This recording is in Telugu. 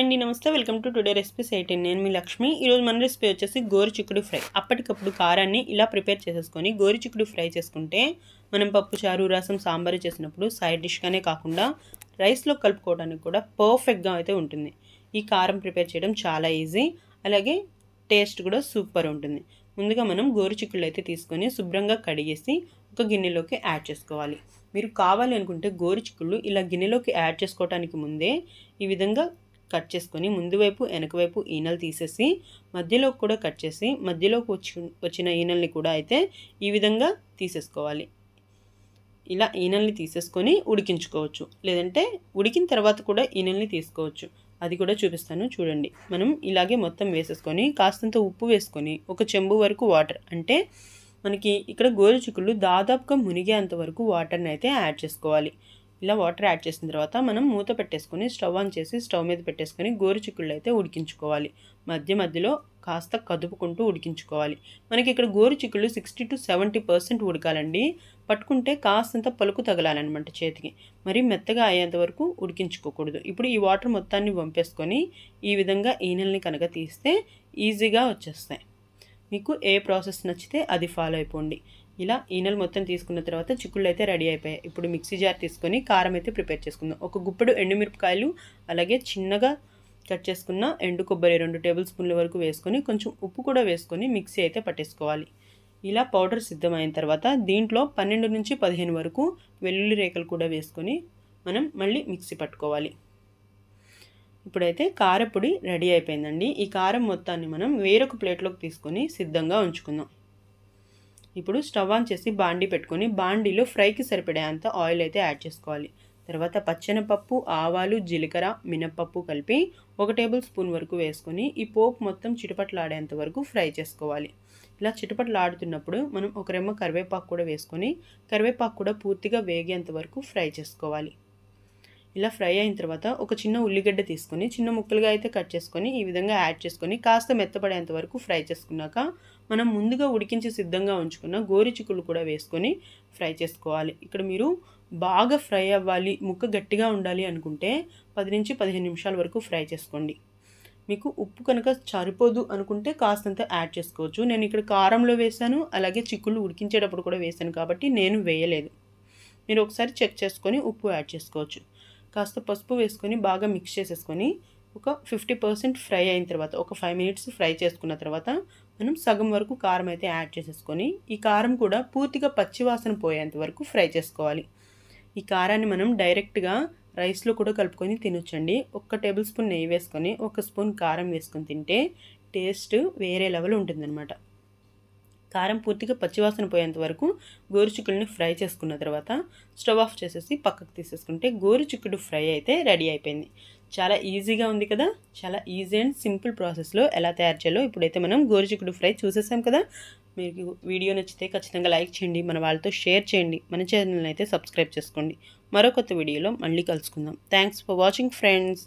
అండి నమస్తే వెల్కమ్ టు టుడే రెసిపీస్ 18 నేను మీ లక్ష్మి ఈ రోజు మన రెసిపీ వచ్చేసి గోరుచిక్కుడు ఫ్రై అప్పటికప్పుడు కారాన్ని ఇలా ప్రిపేర్ చేసేసుకొని గోరుచిక్కుడు ఫ్రై చేసుకుంటే మనం పప్పు చారు రసం సాంబార్ చేసినప్పుడు సైడ్ డిష్ గానే కాకుండా రైస్ లో కలుపుకోవడానికి కూడా పర్ఫెక్ట్ గా అయితే ఉంటుంది ఈ కారం ప్రిపేర్ చేయడం చాలా ఈజీ అలాగే టేస్ట్ కూడా సూపర్ ఉంటుంది ముందుగా మనం గోరుచిక్కుళ్ళు అయితే తీసుకొని శుభ్రంగా కడిగేసి ఒక గిన్నెలోకి యాడ్ చేసుకోవాలి మీరు కావాలి అనుకుంటే గోరుచిక్కుళ్ళు ఇలా గిన్నెలోకి యాడ్ చేసుకోవడానికి ముందే ఈ విధంగా కట్ చేసుకొని ముందు వైపు వెనక వైపు ఈనెలు తీసేసి మధ్యలో కూడా కట్ చేసి మధ్యలోకి వచ్చిన ఈనెల్ని కూడా అయితే ఈ విధంగా తీసేసుకోవాలి ఇలా ఈనెల్ని తీసేసుకొని ఉడికించుకోవచ్చు లేదంటే ఉడికిన తర్వాత కూడా ఈనెల్ని తీసుకోవచ్చు అది కూడా చూపిస్తాను చూడండి మనం ఇలాగే మొత్తం వేసేసుకొని కాస్తంత ఉప్పు వేసుకొని ఒక చెంబు వరకు వాటర్ అంటే మనకి ఇక్కడ గోరుచిక్కుళ్ళు దాదాపుగా మునిగేంత వరకు వాటర్ని అయితే యాడ్ చేసుకోవాలి ఇలా వాటర్ యాడ్ చేసిన తర్వాత మనం మూత పెట్టేసుకొని స్టవ్ ఆన్ చేసి స్టవ్ మీద పెట్టేసుకొని గోరుచిక్కుళ్ళు అయితే ఉడికించుకోవాలి మధ్య మధ్యలో కాస్త కదుపుకుంటూ ఉడికించుకోవాలి మనకి ఇక్కడ గోరుచిక్కుళ్ళు 60 to 70% ఉడకాలండి పట్టుకుంటే కాస్తంత పలుకు తగలాలన్నమాట చేతికి మరి మెత్తగా అయ్యేంత వరకు ఉడికించుకోకూడదు ఇప్పుడు ఈ వాటర్ మొత్తాన్ని వంపేసుకొని ఈ విధంగా ఈనెల్ని కనుక తీస్తే ఈజీగా వచ్చేస్తాయి మీకు ఏ ప్రాసెస్ నచ్చితే అది ఫాలో అయిపోండి ఇలా ఈనెలు మొత్తం తీసుకున్న తర్వాత చిక్కుళ్ళు అయితే రెడీ అయిపోయాయి ఇప్పుడు మిక్సీ జార్ తీసుకొని కారం అయితే ప్రిపేర్ చేసుకుందాం ఒక గుప్పెడు ఎండుమిరపకాయలు అలాగే చిన్నగా కట్ చేసుకున్న ఎండు కొబ్బరి 2 టేబుల్ స్పూన్ల వరకు వేసుకొని కొంచెం ఉప్పు కూడా వేసుకొని మిక్సీ అయితే పట్టేసుకోవాలి ఇలా పౌడర్ సిద్ధమైన తర్వాత దీంట్లో 12 నుంచి 15 వరకు వెల్లుల్లి రేకలు కూడా వేసుకొని మనం మళ్ళీ మిక్సీ పట్టుకోవాలి ఇప్పుడైతే కారపొడి రెడీ అయిపోయిందండి ఈ కారం మొత్తాన్ని మనం వేరొక ప్లేట్లోకి తీసుకొని సిద్ధంగా ఉంచుకుందాం ఇప్పుడు స్టవ్ ఆన్ చేసి బాండీ పెట్టుకొని బాండీలో ఫ్రైకి సరిపడేంత ఆయిల్ అయితే యాడ్ చేసుకోవాలి తర్వాత పచ్చెనపప్పు ఆవాలు జీలకర్ర మినపప్పు కలిపి 1 టేబుల్ స్పూన్ వరకు వేసుకొని ఈ పోపు మొత్తం చిటపట్లాడేంత వరకు ఫ్రై చేసుకోవాలి ఇలా చిటపట్లాడుతున్నప్పుడు మనం ఒక రెమ్మ కరివేపాకు కూడా వేసుకొని కరివేపాకు కూడా పూర్తిగా వేగేంత వరకు ఫ్రై చేసుకోవాలి ఇలా ఫ్రై అయిన తర్వాత ఒక చిన్న ఉల్లిగడ్డ తీసుకొని చిన్న ముక్కలుగా అయితే కట్ చేసుకొని ఈ విధంగా యాడ్ చేసుకొని కాస్త మెత్తపడేంత వరకు ఫ్రై చేసుకున్నాక మనం ముందుగా ఉడికించి సిద్ధంగా ఉంచుకున్న గోరుచిక్కుళ్ళు కూడా వేసుకొని ఫ్రై చేసుకోవాలి ఇక్కడ మీరు బాగా ఫ్రై అవ్వాలి ముక్క గట్టిగా ఉండాలి అనుకుంటే 10 నుంచి 15 నిమిషాల వరకు ఫ్రై చేసుకోండి మీకు ఉప్పు కనుక సరిపోదు అనుకుంటే కాస్తంత యాడ్ చేసుకోవచ్చు నేను ఇక్కడ కారంలో వేసాను అలాగే చిక్కుళ్ళు ఉడికించేటప్పుడు కూడా వేసాను కాబట్టి నేను వేయలేదు మీరు ఒకసారి చెక్ చేసుకొని ఉప్పు యాడ్ చేసుకోవచ్చు కాస్త పసుపు వేసుకొని బాగా మిక్స్ చేసేసుకొని ఒక 50% ఫ్రై అయిన తర్వాత ఒక 5 మినిట్స్ ఫ్రై చేసుకున్న తర్వాత మనం సగం వరకు కారం అయితే యాడ్ చేసేసుకొని ఈ కారం కూడా పూర్తిగా పచ్చివాసన పోయేంత వరకు ఫ్రై చేసుకోవాలి ఈ కారాన్ని మనం డైరెక్ట్గా రైస్లో కూడా కలుపుకొని తినొచ్చండి 1 టేబుల్ స్పూన్ నెయ్యి వేసుకొని 1 స్పూన్ కారం వేసుకొని తింటే టేస్ట్ వేరే లెవెల్ ఉంటుందన్నమాట కారం పూర్తిగా పచ్చివాసన పోయేంత వరకు గోరుచిక్కుడుని ఫ్రై చేసుకున్న తర్వాత స్టవ్ ఆఫ్ చేసేసి పక్కకు తీసేసుకుంటే గోరుచిక్కుడు ఫ్రై అయితే రెడీ అయిపోయింది చాలా ఈజీగా ఉంది కదా చాలా ఈజీ అండ్ సింపుల్ ప్రాసెస్లో ఎలా తయారు చేయాలో ఇప్పుడైతే మనం గోరుచిక్కుడు ఫ్రై చూసేసాం కదా మీకు వీడియో నచ్చితే ఖచ్చితంగా లైక్ చేయండి మన వాళ్ళతో షేర్ చేయండి మన ఛానల్ని అయితే సబ్స్క్రైబ్ చేసుకోండి మరో కొత్త వీడియోలో మళ్ళీ కలుసుకుందాం థ్యాంక్స్ ఫర్ వాచింగ్ ఫ్రెండ్స్